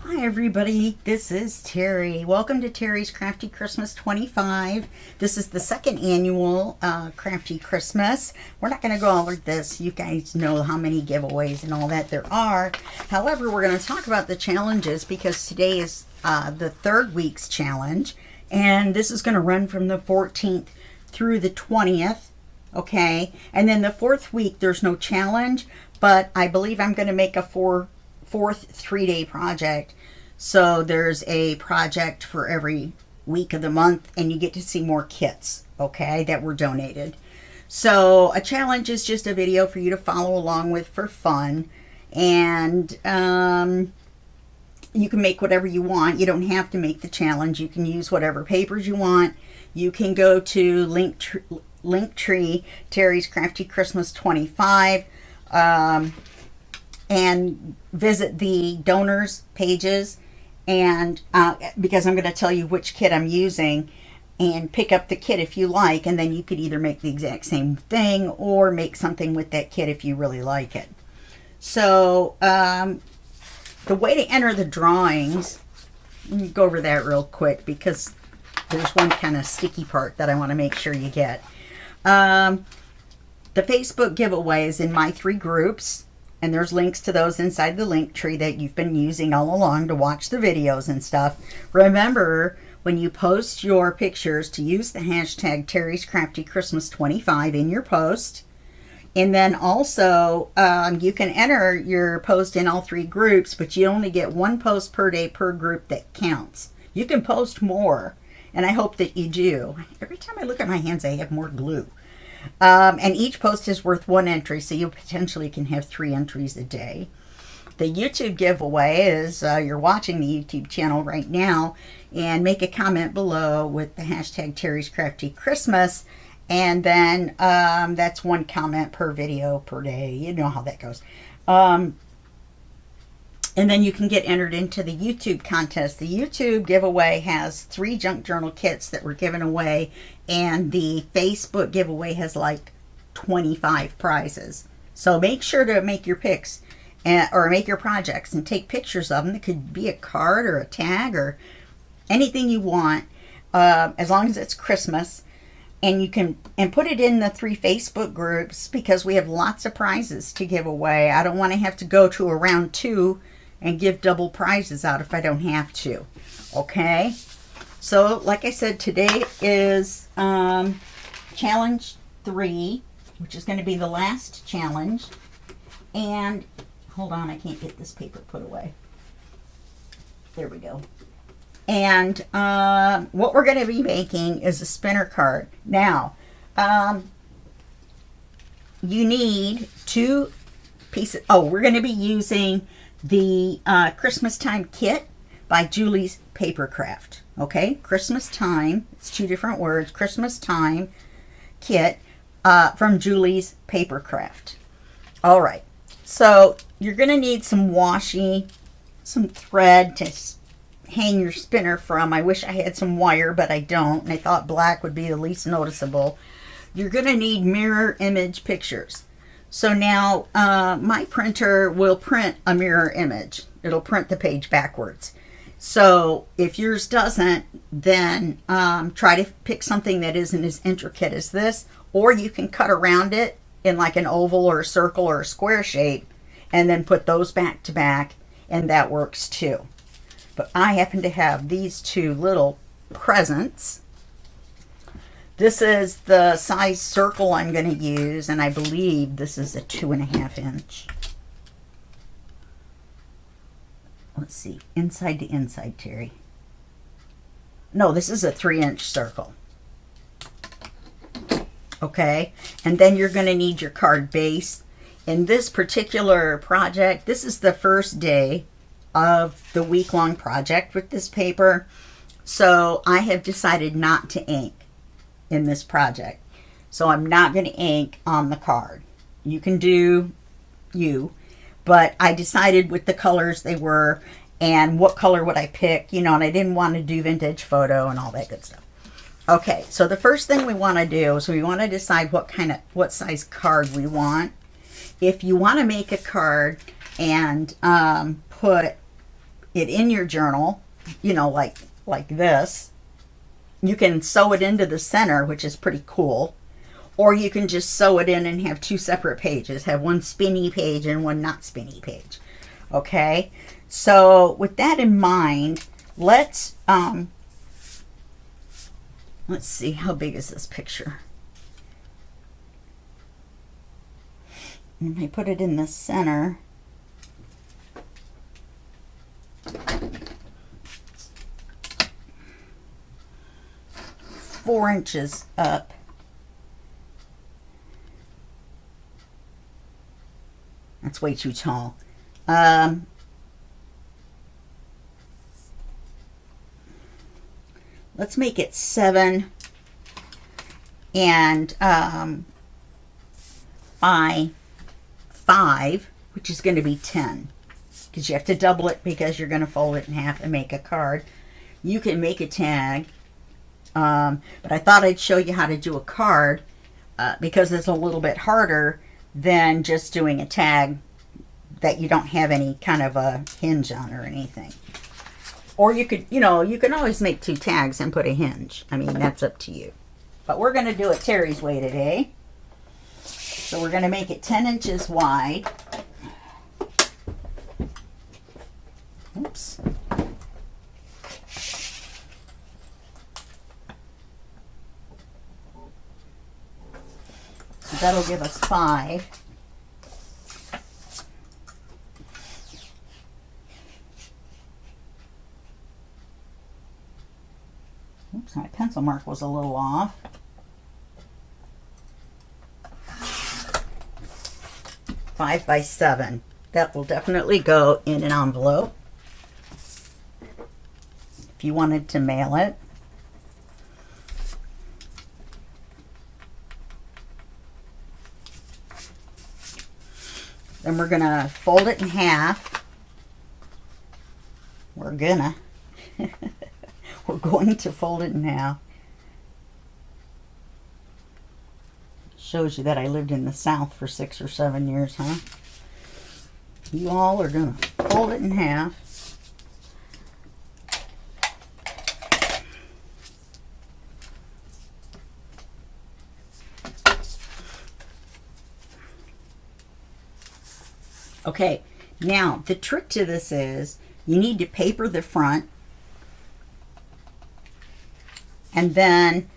Hi everybody, this is Terry. Welcome to Terry's Crafty Christmas 25. This is the second annual Crafty Christmas. We're not going to go over this. You guys know how many giveaways and all that there are. However, we're going to talk about the challenges because today is the third week's challenge. And this is going to run from the 14th through the 20th. Okay, and then the fourth week there's no challenge, but I believe I'm going to make a fourth 3-day project. So there's a project for every week of the month, and you get to see more kits, okay, that were donated. So a challenge is just a video for you to follow along with for fun, and you can make whatever you want. You don't have to make the challenge. You can use whatever papers you want. You can go to Linktree, Terry's Crafty Christmas 25, and visit the donors pages, and because I'm going to tell you which kit I'm using, and pick up the kit if you like, and then you could either make the exact same thing or make something with that kit if you really like it. So the way to enter the drawings, let me go over that real quick because there's one kind of sticky part that I want to make sure you get. The Facebook giveaway is in my 3 groups, and there's links to those inside the link tree that you've been using all along to watch the videos and stuff. Remember, when you post your pictures, to use the hashtag Terry's Crafty Christmas 25 in your post. And then also, you can enter your post in all 3 groups, but you only get 1 post per day per group that counts. You can post more, and I hope that you do. Every time I look at my hands, I have more glue. And each post is worth 1 entry, so you potentially can have 3 entries a day. The YouTube giveaway is you're watching the YouTube channel right now, and make a comment below with the hashtag Terry's Crafty Christmas, and then that's 1 comment per video per day. You know how that goes. And then you can get entered into the YouTube contest. The YouTube giveaway has 3 junk journal kits that were given away, and the Facebook giveaway has like 25 prizes. So make sure to make your picks or make your projects and take pictures of them. It could be a card or a tag or anything you want, as long as it's Christmas. And you can put it in the 3 Facebook groups because we have lots of prizes to give away. I don't want to have to go to a round 2 and give double prizes out if I don't have to. Okay? So, like I said, today is challenge 3, which is going to be the last challenge. And, hold on, I can't get this paper put away. There we go. And what we're going to be making is a spinner card. Now, you need 2 pieces. Oh, we're going to be using the Christmas Time kit by Julie's Papercraft. Okay, Christmas Time. It's 2 different words. Christmas Time kit from Julie's Papercraft. All right. So you're going to need some washi, some thread to hang your spinner from. I wish I had some wire, but I don't. And I thought black would be the least noticeable. You're going to need mirror image pictures. So now my printer will print a mirror image. It'll print the page backwards. So if yours doesn't, then try to pick something that isn't as intricate as this, or you can cut around it in like an oval or a circle or a square shape and then put those back to back, and that works too. But I happen to have these 2 little presents. This is the size circle I'm going to use, and I believe this is a 2.5 inch. Let's see, inside to inside, Terry. No, this is a 3-inch circle. Okay, and then you're going to need your card base. In this particular project, this is the first day of the week-long project with this paper. So I have decided not to ink in this project. So I'm not going to ink on the card. You can do you, but I decided with the colors they were and what color would I pick, you know, and I didn't want to do vintage photo and all that good stuff. Okay, so the first thing we want to do is we want to decide what size card we want. If you want to make a card and put it in your journal, you know, like this. You can sew it into the center, which is pretty cool. Or you can just sew it in and have two separate pages. Have one spinny page and one not spinny page. Okay? So with that in mind, let's see, how big is this picture? And I put it in the center. Four inches up. That's way too tall. Let's make it 7 and by 5, which is going to be 10. Because you have to double it because you're going to fold it in half and make a card. You can make a tag. But I thought I'd show you how to do a card because it's a little bit harder than just doing a tag that you don't have any kind of a hinge on or anything. Or you could, you know, you can always make 2 tags and put a hinge. I mean, that's up to you. But we're going to do it Teri's way today. So we're going to make it 10 inches wide. Oops. So that'll give us 5. Oops, my pencil mark was a little off. 5 by 7. That will definitely go in an envelope if you wanted to mail it. Then we're going to fold it in half. We're going to fold it in half. Shows you that I lived in the South for 6 or 7 years, huh? You all are going to fold it in half. Okay, now the trick to this is you need to paper the front and then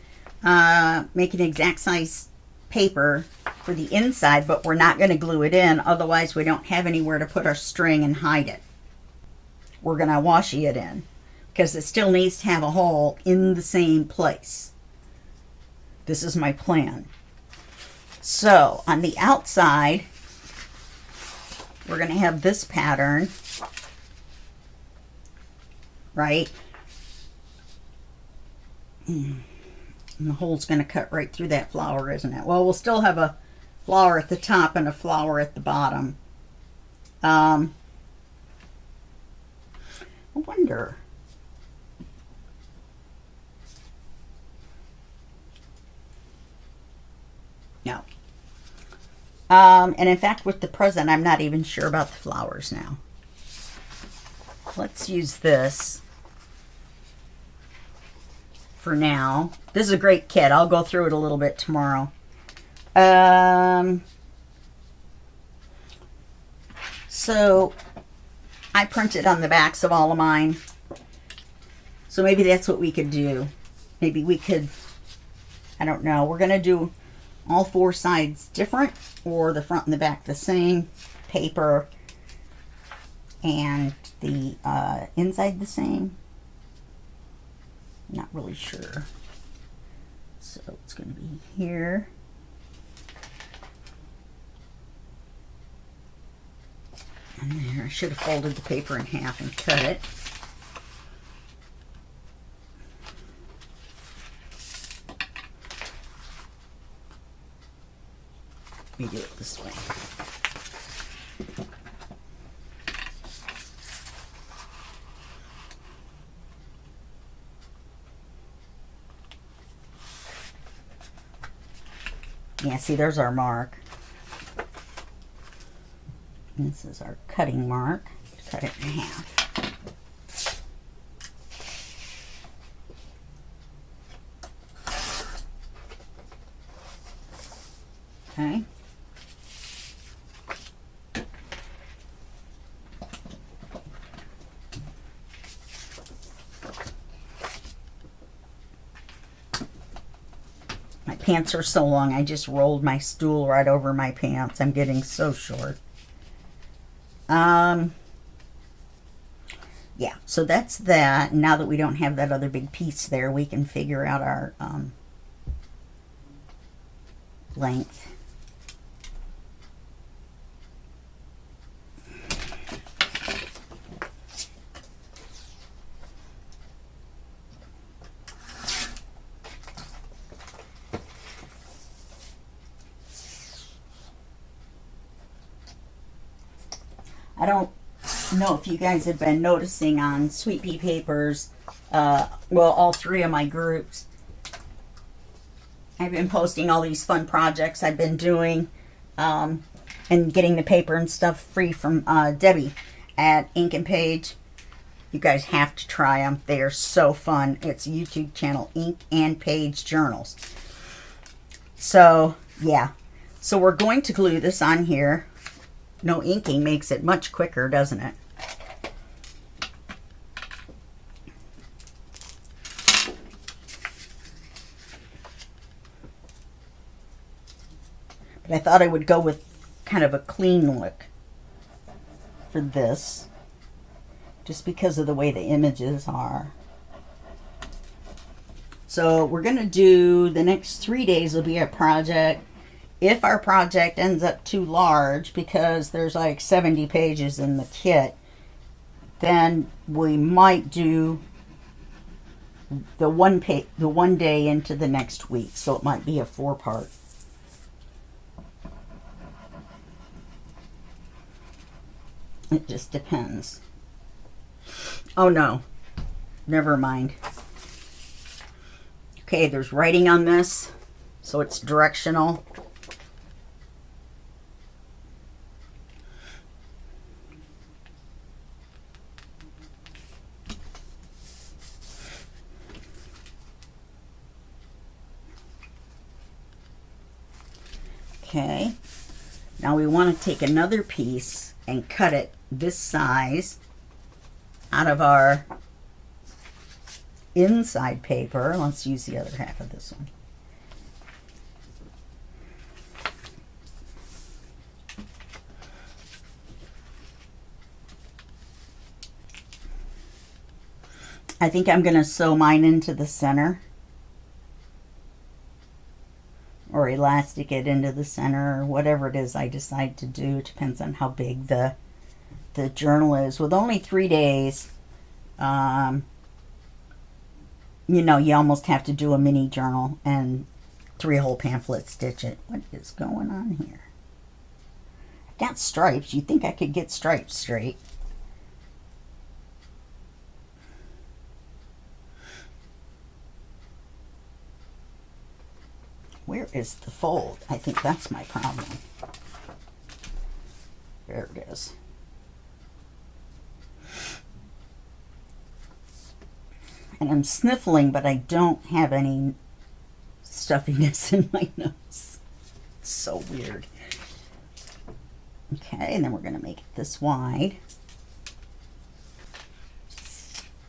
make an exact size paper for the inside, but we're not going to glue it in, otherwise we don't have anywhere to put our string and hide it. We're going to washi it in because it still needs to have a hole in the same place. This is my plan. So on the outside, we're going to have this pattern, right? And the hole's going to cut right through that flower, isn't it? Well, we'll still have a flower at the top and a flower at the bottom. I wonder. No. And in fact, with the present, I'm not even sure about the flowers now. Let's use this for now. This is a great kit. I'll go through it a little bit tomorrow. So I printed on the backs of all of mine. So maybe that's what we could do. Maybe we could, I don't know. We're going to do all 4 sides different, or the front and the back the same paper, and the inside the same. Not really sure. So it's going to be here. And there. I should have folded the paper in half and cut it. Let me do it this way. Yeah, see, there's our mark. This is our cutting mark. Cut it in half. Okay. My pants are so long, I just rolled my stool right over my pants. I'm getting so short. Yeah, so that's that. Now that we don't have that other big piece there, we can figure out our length. I don't know if you guys have been noticing on Sweet Pea Papers, well, all three of my groups, I've been posting all these fun projects I've been doing, and getting the paper and stuff free from Debbie at Ink and Page. You guys have to try them. They are so fun. It's a YouTube channel, Ink and Page Journals. So, yeah. So we're going to glue this on here. No inking makes it much quicker, doesn't it? But I thought I would go with kind of a clean look for this, just because of the way the images are. So we're going to do, the next 3 days will be a project. If our project ends up too large, because there's like 70 pages in the kit, then we might do the one day into the next week. So it might be a 4-part. It just depends. Oh no, never mind. Okay, there's writing on this, so it's directional. Okay, now we want to take another piece and cut it this size out of our inside paper. Let's use the other half of this one. I think I'm going to sew mine into the center, or elastic it into the center, or whatever it is I decide to do. It depends on how big the journal is. With only 3 days, you know, you almost have to do a mini journal and 3 whole pamphlets stitch it. What is going on here? I've got stripes. You'd think I could get stripes straight. Where is the fold? I think that's my problem. There it is. And I'm sniffling, but I don't have any stuffiness in my nose. It's so weird. Okay, and then we're going to make it this wide.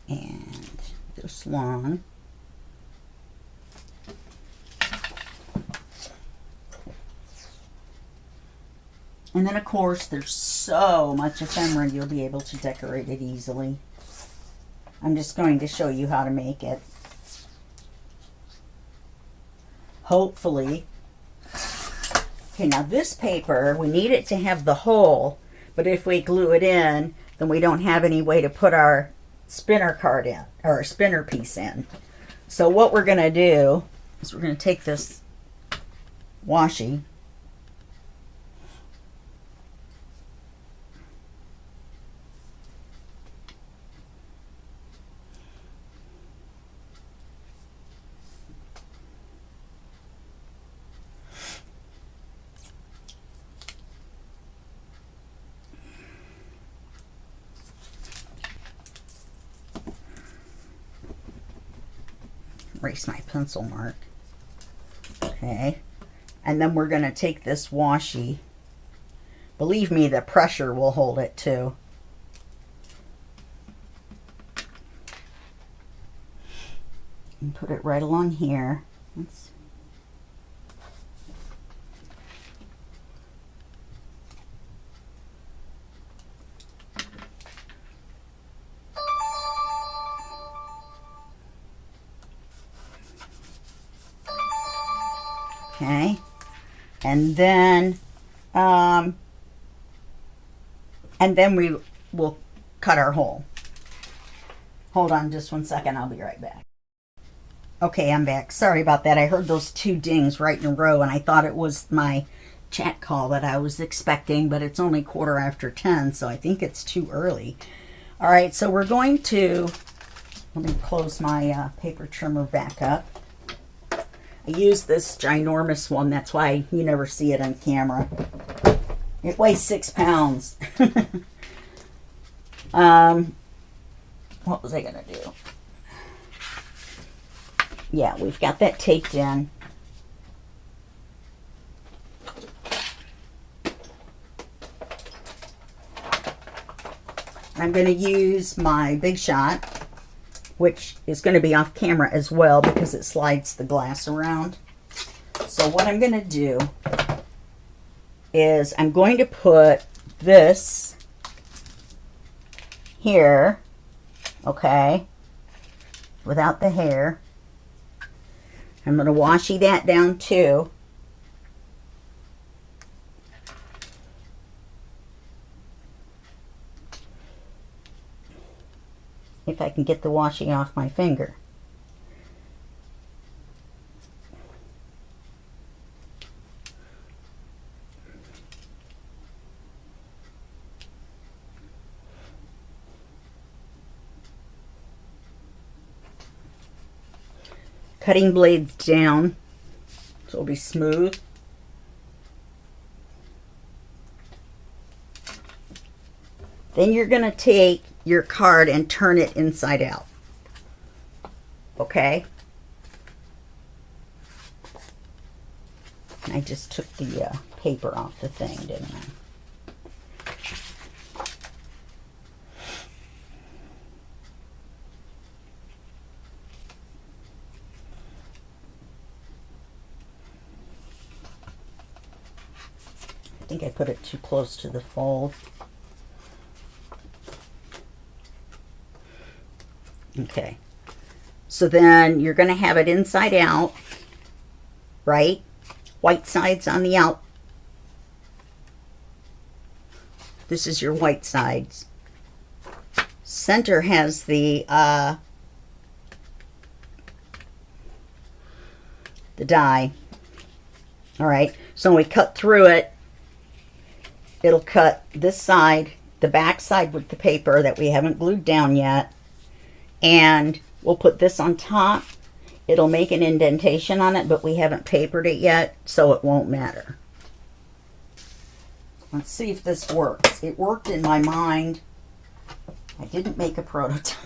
And this long. And then, of course, there's so much ephemera, you'll be able to decorate it easily. I'm just going to show you how to make it. Hopefully. Okay, now this paper, we need it to have the hole, but if we glue it in, then we don't have any way to put our spinner card in, or our spinner piece in. So what we're going to do is we're going to take this washi, erase my pencil mark. Okay, And then we're going to take this washi. Believe me, the pressure will hold it too. And put it right along here. Let's okay. And then we will cut our hole. Hold on just 1 second. I'll be right back. Okay, I'm back. Sorry about that. I heard those 2 dings right in a row, and I thought it was my chat call that I was expecting, but it's only 10:15, so I think it's too early. All right, so we're going to, let me close my paper trimmer back up. I use this ginormous one. That's why you never see it on camera. It weighs 6 pounds. What was I going to do? Yeah, we've got that taped in. I'm going to use my Big Shot, which is going to be off camera as well because it slides the glass around. So what I'm going to do is I'm going to put this here, okay, without the hair. I'm going to washi that down too. If I can get the washi off my finger. Cutting blades down so it'll be smooth. Then you're going to take your card and turn it inside out. Okay? I just took the paper off the thing, didn't I? I think I put it too close to the fold. Okay, so then you're going to have it inside out, right? White sides on the out. This is your white sides. Center has the die. All right, so when we cut through it, it'll cut this side, the back side with the paper that we haven't glued down yet. And we'll put this on top. It'll make an indentation on it, but we haven't papered it yet, so it won't matter. Let's see if this works. It worked in my mind. I didn't make a prototype.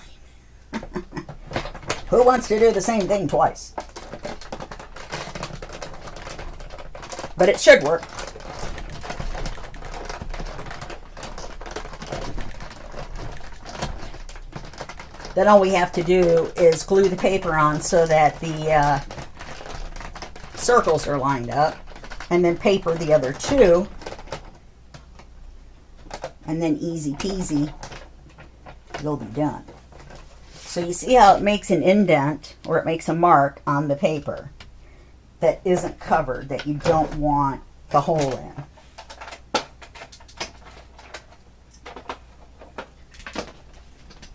Who wants to do the same thing twice? But it should work. Then all we have to do is glue the paper on so that the circles are lined up, and then paper the other 2, and then easy peasy, you'll be done. So you see how it makes an indent, or it makes a mark on the paper that isn't covered, that you don't want the hole in.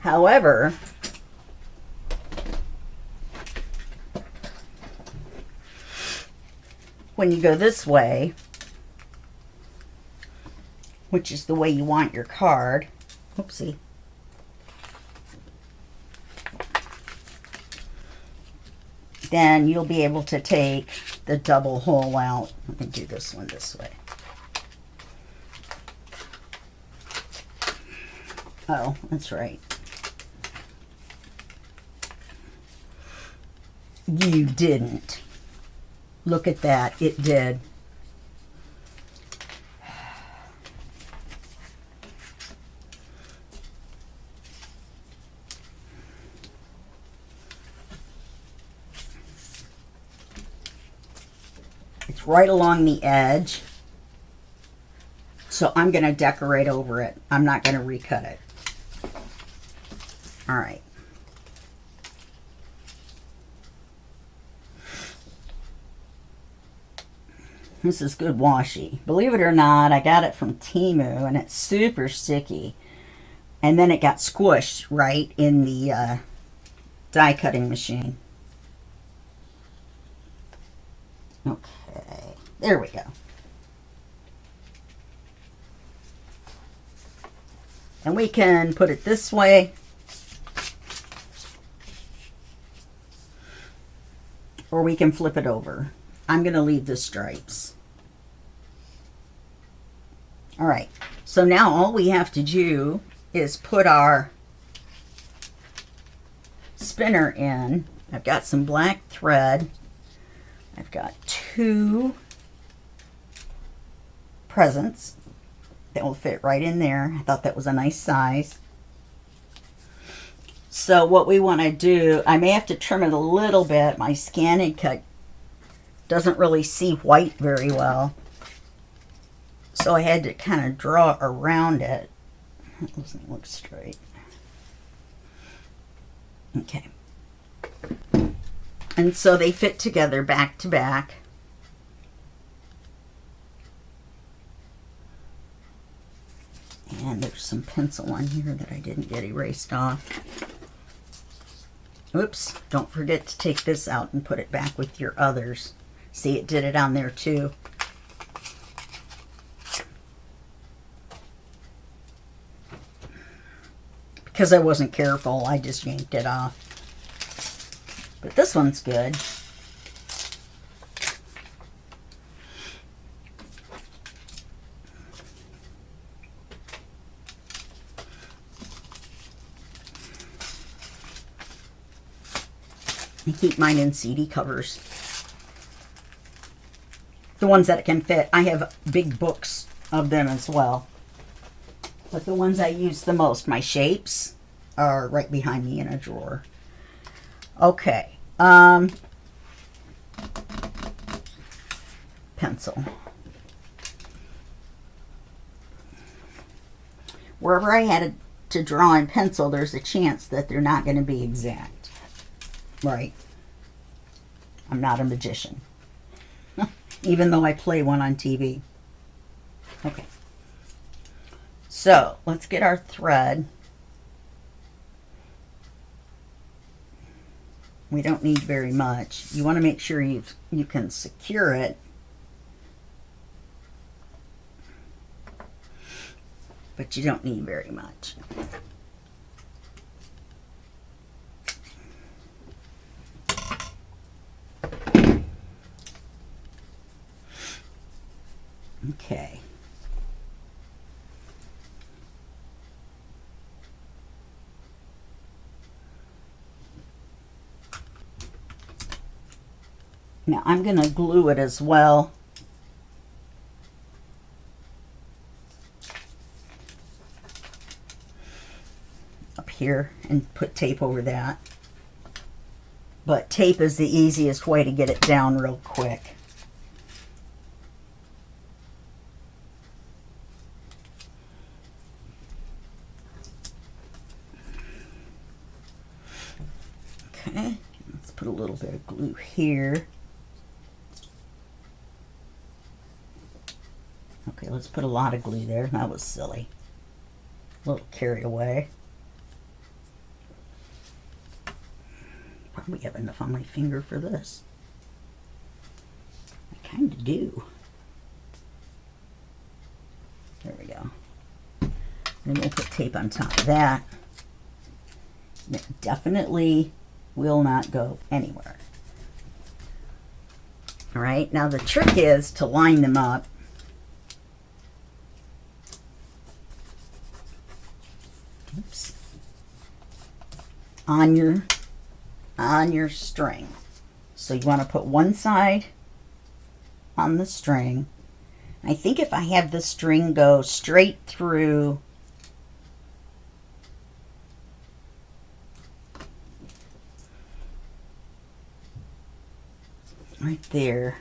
However, when you go this way, which is the way you want your card, oopsie, then you'll be able to take the double hole out. Let me do this one this way. Oh, that's right. You didn't. Look at that. It did. right along the edge. So I'm going to decorate over it. I'm not going to recut it. All right. This is good washi. Believe it or not, I got it from Temu, and it's super sticky. And then it got squished right in the die cutting machine. Okay, there we go. And we can put it this way, or we can flip it over. I'm going to leave the stripes. All right, so now all we have to do is put our spinner in. I've got some black thread. I've got 2 presents that will fit right in there. I thought that was a nice size. So what we want to do, I may have to trim it a little bit. My Scan and Cut doesn't really see white very well. So I had to kind of draw around it. That doesn't look straight. Okay. And so they fit together back to back. And there's some pencil on here that I didn't get erased off. Oops, don't forget to take this out and put it back with your others. See, it did it on there too. Because I wasn't careful, I just yanked it off. But this one's good. I keep mine in CD covers. The ones that can fit. I have big books of them as well. But the ones I use the most, my shapes, are right behind me in a drawer. Okay. Pencil. Wherever I had to draw in pencil, there's a chance that they're not going to be exact. Right? I'm not a magician. Even though I play one on TV. Okay. So, let's get our thread. We don't need very much. You want to make sure you can secure it. But you don't need very much. Okay. Now I'm going to glue it as well. Up here and put tape over that. But tape is the easiest way to get it down real quick. Okay, let's put a little bit of glue here. Okay, let's put a lot of glue there. That was silly. A little carried away. Probably have enough on my finger for this. I kind of do. There we go. Then we'll put tape on top of that. It definitely will not go anywhere. All right, now the trick is to line them up. Oops. On your string. So you want to put one side on the string. I think if I have the string go straight through right there,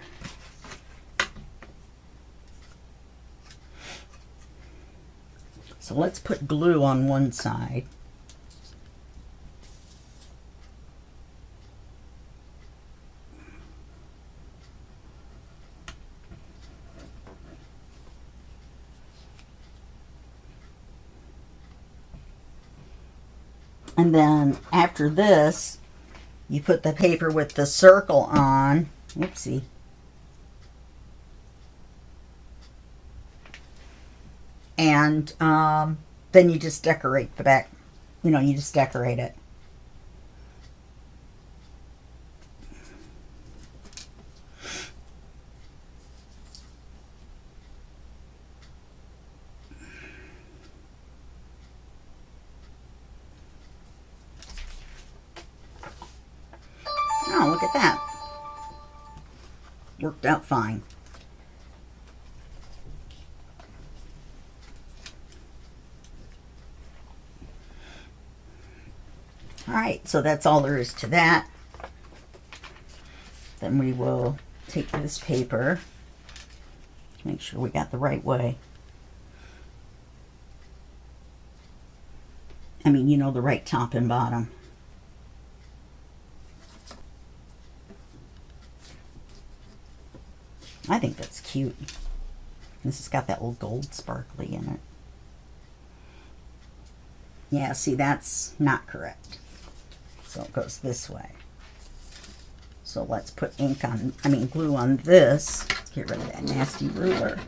So let's put glue on one side. And then after this, you put the paper with the circle on. Whoopsie. And then you just decorate the back. You know, you just decorate it. Oh, look at that. Worked out fine. Alright, so that's all there is to that. Then we will take this paper, make sure we got the right way. I mean, you know, the right top and bottom. I think that's cute. This has got that little gold sparkly in it. Yeah, see, that's not correct. So it goes this way. So let's put glue on this. Let's get rid of that nasty ruler.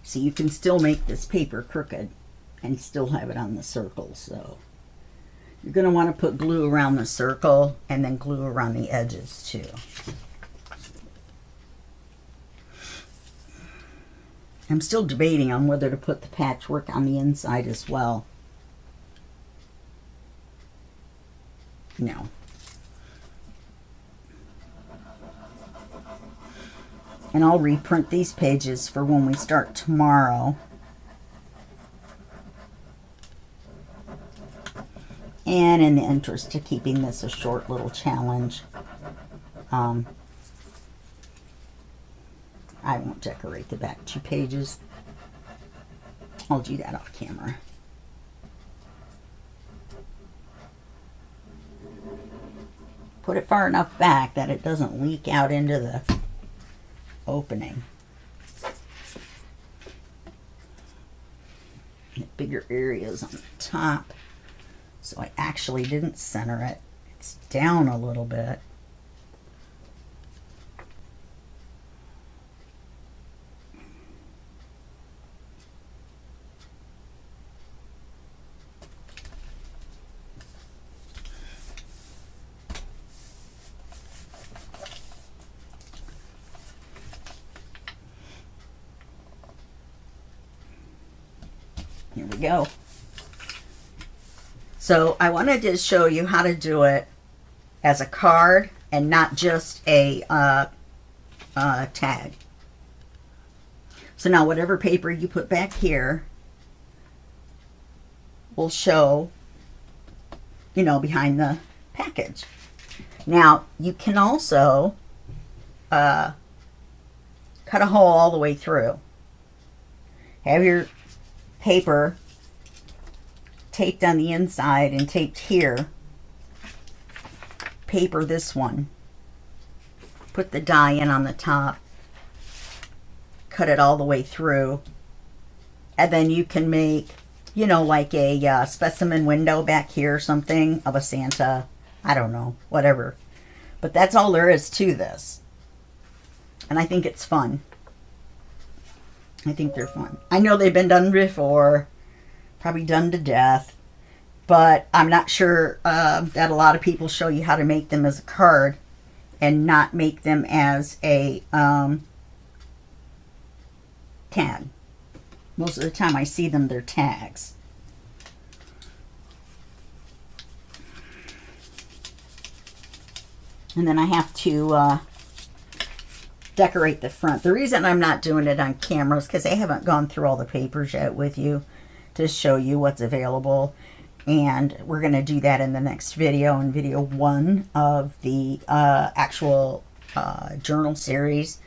So you can still make this paper crooked and still have it on the circle. So you're going to want to put glue around the circle and then glue around the edges too. I'm still debating on whether to put the patchwork on the inside as well. No. And I'll reprint these pages for when we start tomorrow. And in the interest of keeping this a short little challenge, I won't decorate the back 2 pages. I'll do that off camera. Put it far enough back that it doesn't leak out into the opening. Get bigger areas on the top. So I actually didn't center it. It's down a little bit. Here we go. So I wanted to show you how to do it as a card and not just a tag. So now whatever paper you put back here will show, you know, behind the package. Now you can also cut a hole all the way through. Have your paper taped on the inside and taped here. Paper this one. Put the die in on the top. Cut it all the way through. And then you can make, you know, like a specimen window back here or something of a Santa. I don't know, whatever. But that's all there is to this. And I think it's fun. I think they're fun. I know they've been done before, probably done to death, but I'm not sure that a lot of people show you how to make them as a card and not make them as a tag. Most of the time I see them, they're tags. And then I have to decorate the front. The reason I'm not doing it on camera is because I haven't gone through all the papers yet with you to show you what's available. And we're going to do that in the next video, in video 1 of the actual journal series.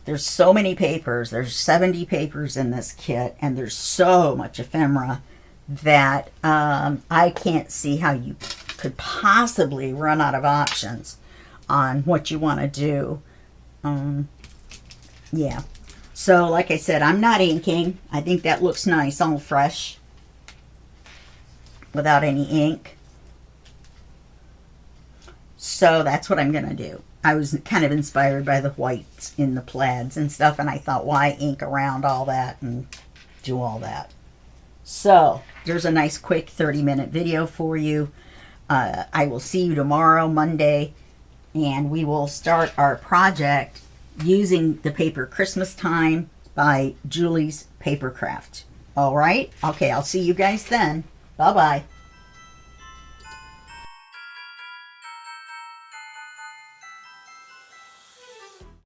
There's so many papers. There's 70 papers in this kit, and there's so much ephemera that I can't see how you could possibly run out of options on what you want to do. Yeah. So, like I said, I'm not inking. I think that looks nice, all fresh, without any ink. So that's what I'm going to do. I was kind of inspired by the whites in the plaids and stuff, and I thought, why ink around all that and do all that? So there's a nice quick 30-minute video for you. I will see you tomorrow, Monday, and we will start our project using the paper Christmas Time by Julie's Paper Craft. All right? Okay, I'll see you guys then. Bye-bye.